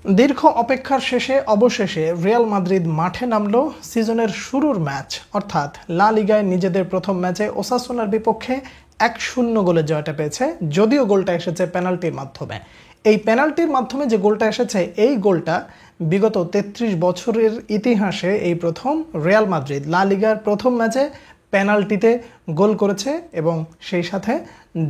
দীর্ঘ অপেক্ষার শেষে অবশেষে রিয়াল মাদ্রিদ মাঠে নামলো সিজনের শুরুর ম্যাচ অর্থাৎ লা লিগায় নিজেদের প্রথম ম্যাচে ওসাসুনার বিপক্ষে 1-0 গোলে জয়টা পেয়েছে। যদিও গোলটা এসেছে পেনাল্টির মাধ্যমে। এই পেনাল্টির মাধ্যমে যে গোলটা এসেছে এই গোলটা বিগত 33 বছরের ইতিহাসে এই প্রথম রিয়াল মাদ্রিদ লা লিগার প্রথম ম্যাচে পেনাল্টিতে গোল করেছে এবং সেই সাথে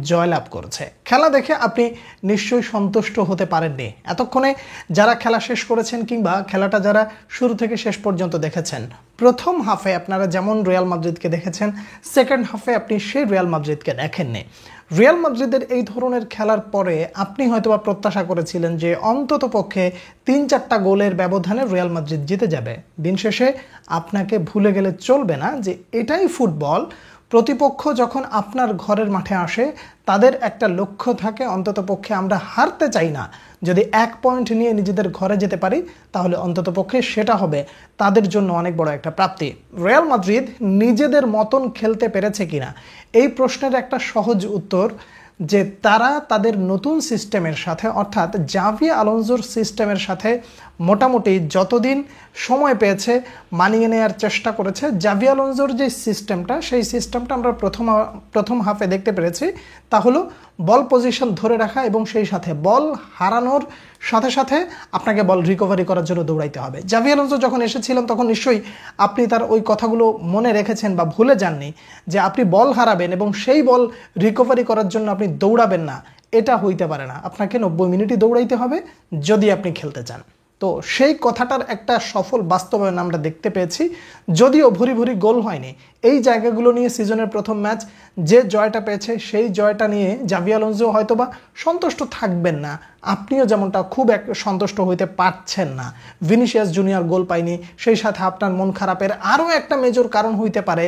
জয়লাভ করেছে। খেলা দেখে আপনি নিশ্চয়ই সন্তুষ্ট হতে পারেননি। এতক্ষণে যারা খেলা শেষ করেছেন কিংবা খেলাটা যারা শুরু থেকে শেষ পর্যন্ত দেখেছেন, প্রথম হাফে আপনারা যেমন রিয়াল মাদ্রিদকে দেখেছেন, সেকেন্ড হাফে আপনি সেই রিয়াল মাদ্রিদকে দেখেননি। রিয়াল মাদ্রিদের এই ধরনের খেলার পরে আপনি হয়তোবা প্রত্যাশা করেছিলেন যে অন্তত পক্ষে 3-4টা গোলের ব্যবধানে রিয়াল মাদ্রিদ জিতে যাবে। দিন শেষে আপনাকে ভুলে গেলে চলবে না যে এটাই ফুটবল। প্রতিপক্ষ যখন আপনার ঘরের মাঠে আসে তাদের একটা লক্ষ্য থাকে, অন্তত পক্ষে আমরা হারতে চাই না। যদি 1 পয়েন্ট নিয়ে নিজেদের ঘরে যেতে পারি তাহলে অন্তত পক্ষে সেটা হবে তাদের জন্য অনেক বড় একটা প্রাপ্তি। রিয়াল মাদ্রিদ নিজেদের মতন খেলতে পেরেছে কিনা এই প্রশ্নের একটা সহজ উত্তর যে তারা তাদের নতুন সিস্টেমের সাথে অর্থাৎ জাভি আলোনসোর সিস্টেমের সাথে মোটামুটি যতদিন সময় পেয়েছে মানিয়ে নেওয়ার চেষ্টা করেছে। জাভি আলোনসোর যে সিস্টেমটা সেই সিস্টেমটা আমরা প্রথম হাফে দেখতে পেরেছি, তা হলো বল পজিশন ধরে রাখা এবং সেই সাথে বল হারানোর সাথে সাথে আপনাকে বল রিকভারি করার জন্য দৌড়াইতে হবে। জাভি আলোনসো যখন এসেছিলেন তখন নিশ্চয়ই আপনি তার ওই কথাগুলো মনে রেখেছেন বা ভুলে যাননি যে আপনি বল হারাবেন এবং সেই বল রিকভারি করার জন্য আপনি দৌড়াবেন না, এটা হইতে পারে না। আপনাকে 90 মিনিটই দৌড়াইতে হবে যদি আপনি খেলতে চান। তো সেই কথাটার একটা সফল বাস্তবায়ন আমরা দেখতে পেয়েছি, যদিও ভুরি ভুরি গোল হয়নি। এই জায়গাগুলো নিয়ে সিজনের প্রথম ম্যাচ যে জয়টা পেয়েছে সেই জয়টা নিয়ে জাভি আলোনসো হয়তোবা সন্তুষ্ট থাকবেন না, আপনিও যেমনটা খুব সন্তুষ্ট হইতে পারছেন না। ভিনিসিয়াস জুনিয়র গোল পায়নি, সেই সাথে আপনার মন খারাপের আরও একটা মেজর কারণ হইতে পারে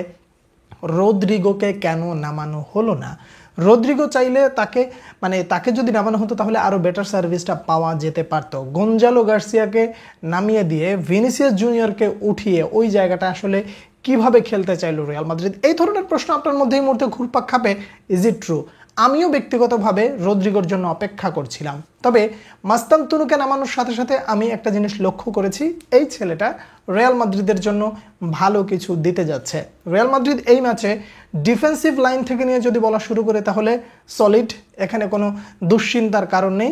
রদ্রিগোকে কেন নামানো হলো না। রদ্রিগো চাইলে তাকে যদি নামানো হতো তাহলে আরও বেটার সার্ভিসটা পাওয়া যেতে পারতো। গঞ্জালো গার্সিয়াকে নামিয়ে দিয়ে ভিনিসিয়াস জুনিয়রকে উঠিয়ে ওই জায়গাটা আসলে কিভাবে খেলতে চাইলো রিয়াল মাদ্রিদ, এই ধরনের প্রশ্ন আপনার মধ্যে এই মুহূর্তে ঘুরপাক খাবে। Is it true? আমিও ব্যক্তিগতভাবে রদ্রিগোর জন্য অপেক্ষা করছিলাম, তবে মাস্তানতুনুকে নামানোর সাথে সাথে আমি একটা জিনিস লক্ষ্য করেছি, এই ছেলেটা রিয়াল মাদ্রিদের জন্য ভালো কিছু দিতে যাচ্ছে। রিয়াল মাদ্রিদ এই ম্যাচে ডিফেন্সিভ লাইন থেকে নিয়ে যদি বলা শুরু করে তাহলে সলিড, এখানে কোনো দুশ্চিন্তার কারণ নেই।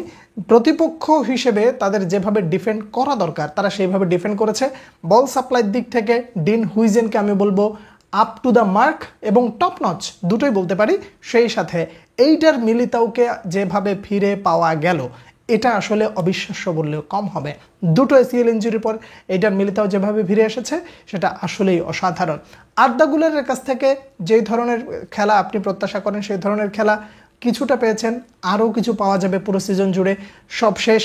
প্রতিপক্ষ হিসেবে তাদের যেভাবে ডিফেন্ড করা দরকার তারা সেইভাবে ডিফেন্ড করেছে। বল সাপ্লাইয়ের দিক থেকে ডিন হুইজেনকে আমি বলবো আপ টু দ্য মার্ক এবং টপ নচ দুটোই বলতে পারি। সেই সাথে এইটার মিলিতাওকে যেভাবে ফিরে পাওয়া গেল এটা আসলে অবিশ্বাস্য বললেও কম হবে। দুটো এসিএল ইঞ্জুরির পর এইটার মিলিতাও যেভাবে ফিরে এসেছে সেটা আসলেই অসাধারণ। আর্দা গুলারের কাছ থেকে যেই ধরনের খেলা আপনি প্রত্যাশা করেন সেই ধরনের খেলা কিছুটা পেয়েছেন, আরও কিছু পাওয়া যাবে পুরো সিজন জুড়ে। সবশেষ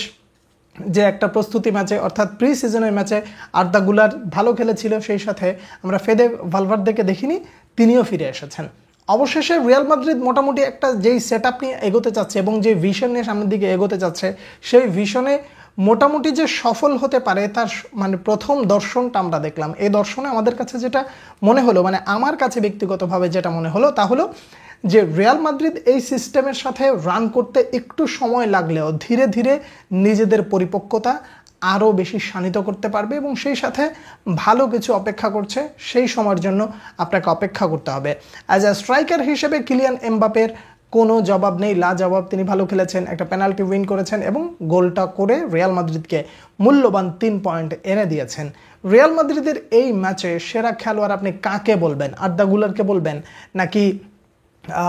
যে একটা প্রস্তুতি ম্যাচে অর্থাৎ প্রি সিজনের ম্যাচে আর্দা গুলার ভালো খেলেছিল, সেই সাথে আমরা ফেদে ভালভার্দেকে দেখিনি, তিনিও ফিরে এসেছেন। অবশেষে রিয়াল মাদ্রিদ মোটামুটি একটা যেই সেট আপ নিয়ে এগোতে চাচ্ছে এবং যে ভিশন নিয়ে সামনের দিকে এগোতে চাচ্ছে সেই ভিশনে মোটামুটি যে সফল হতে পারে তার প্রথম দর্শনটা আমরা দেখলাম। এই দর্শনে আমাদের কাছে যেটা মনে হলো, আমার কাছে ব্যক্তিগতভাবে যেটা মনে হলো তা হলো যে রিয়াল মাদ্রিদ এই সিস্টেমের সাথে রান করতে একটু সময় লাগলেও ধীরে ধীরে নিজেদের পরিপক্কতা আরও বেশি শানিত করতে পারবে এবং সেই সাথে ভালো কিছু অপেক্ষা করছে, সেই সময়ের জন্য আপনাকে অপেক্ষা করতে হবে। অ্যাজ আ স্ট্রাইকার হিসেবে কিলিয়ান এমবাপ্পের কোনো জবাব নেই, লাজবাব। তিনি ভালো খেলেছেন, একটা পেনাল্টি উইন করেছেন এবং গোলটা করে রিয়াল মাদ্রিদকে মূল্যবান 3 পয়েন্ট এনে দিয়েছেন। রিয়াল মাদ্রিদের এই ম্যাচে সেরা খেলোয়াড় আপনি কাকে বলবেন? আর্দা গুলারকে বলবেন নাকি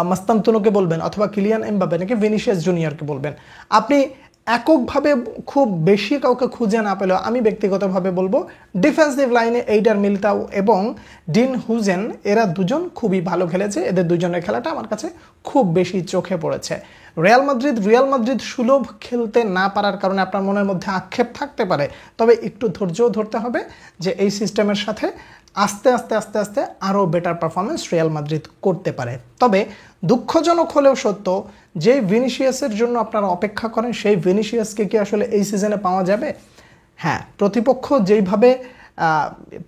মাস্তানতুনুকে বলবেন অথবা কিলিয়ান এমবাপ্পে নাকি ভিনিসিয়াস জুনিয়রকে বলবেন? আপনি এককভাবে খুব বেশি কাউকে খুঁজে না পেলেও আমি ব্যক্তিগতভাবে বলবো ডিফেন্সিভ লাইনে এইডার মিলিতাও এবং ডিন হুইজেন এরা দুজন খুবই ভালো খেলেছে। এদের দুজনের খেলাটা আমার কাছে খুব বেশি চোখে পড়েছে। রিয়াল মাদ্রিদ সুলভ খেলতে না পারার কারণে আপনার মনের মধ্যে আক্ষেপ থাকতে পারে, তবে একটু ধৈর্যও ধরতে হবে যে এই সিস্টেমের সাথে আস্তে আস্তে আস্তে আস্তে আরও বেটার পারফরমেন্স রিয়াল মাদ্রিদ করতে পারে। তবে দুঃখজনক হলেও সত্য, যে ভিনিসিয়াসের জন্য আপনারা অপেক্ষা করেন সেই ভিনিসিয়াসকে কি আসলে এই সিজনে পাওয়া যাবে? হ্যাঁ, প্রতিপক্ষ যেইভাবে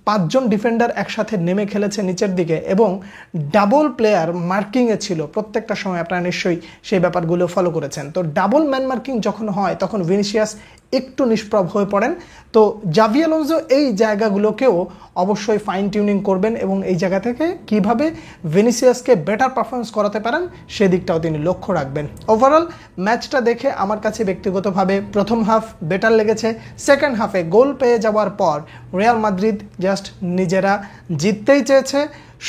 5 জন ডিফেন্ডার একসাথে নেমে খেলেছে নিচের দিকে এবং ডাবল প্লেয়ার মার্কিংয়ে ছিল প্রত্যেকটা সময়, আপনারা নিশ্চয়ই সেই ব্যাপারগুলো ফলো করেছেন। তো ডাবল ম্যান মার্কিং যখন হয় তখন ভিনিসিয়াস একটু নিষ্প্রভ হয়ে পড়েন। তো জাভি আলোনসো এই জায়গাগুলোকেও অবশ্যই ফাইন টিউনিং করবেন এবং এই জায়গা থেকে কিভাবে ভিনিসিয়াসকে বেটার পারফরমেন্স করাতে পারেন সেদিকটাও তিনি লক্ষ্য রাখবেন। ওভারঅল ম্যাচটা দেখে আমার কাছে ব্যক্তিগতভাবে প্রথম হাফ বেটার লেগেছে। সেকেন্ড হাফে গোল পেয়ে যাওয়ার পর রিয়াল মাদ্রিদ জাস্ট নিজেরা জিততেই চেয়েছে,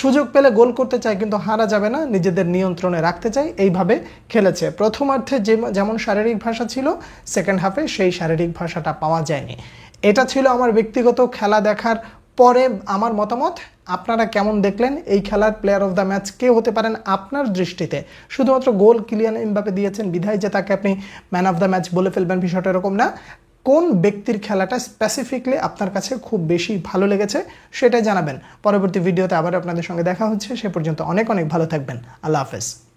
সুযোগ পেলে গোল করতে চায় কিন্তু হারা যাবে না, নিজেদের নিয়ন্ত্রণে রাখতে চায়, এইভাবে খেলেছে। প্রথমার্ধে যেমন শারীরিক ভাষা ছিল সেকেন্ড হাফে সেই শারীরিক ভাষাটা পাওয়া যায়নি। এটা ছিল আমার ব্যক্তিগত খেলা দেখার পরে আমার মতামত। আপনারা কেমন দেখলেন? এই খেলার প্লেয়ার অফ দ্য ম্যাচ কে হতে পারেন আপনার দৃষ্টিতে? শুধুমাত্র গোল কিলিয়ান এমবাপে দিয়েছেন বিধায় যে তাকে আপনি ম্যান অফ দ্য ম্যাচ বলে ফেলবেন, বিষয়টা এরকম না। কোন ব্যক্তির খেলাটা স্পেসিফিকলি আপনার কাছে খুব বেশি ভালো লেগেছে সেটাই জানাবেন। পরবর্তী ভিডিওতে আবার আপনাদের সঙ্গে দেখা হচ্ছে, সে পর্যন্ত অনেক অনেক ভালো থাকবেন। আল্লাহ হাফেজ।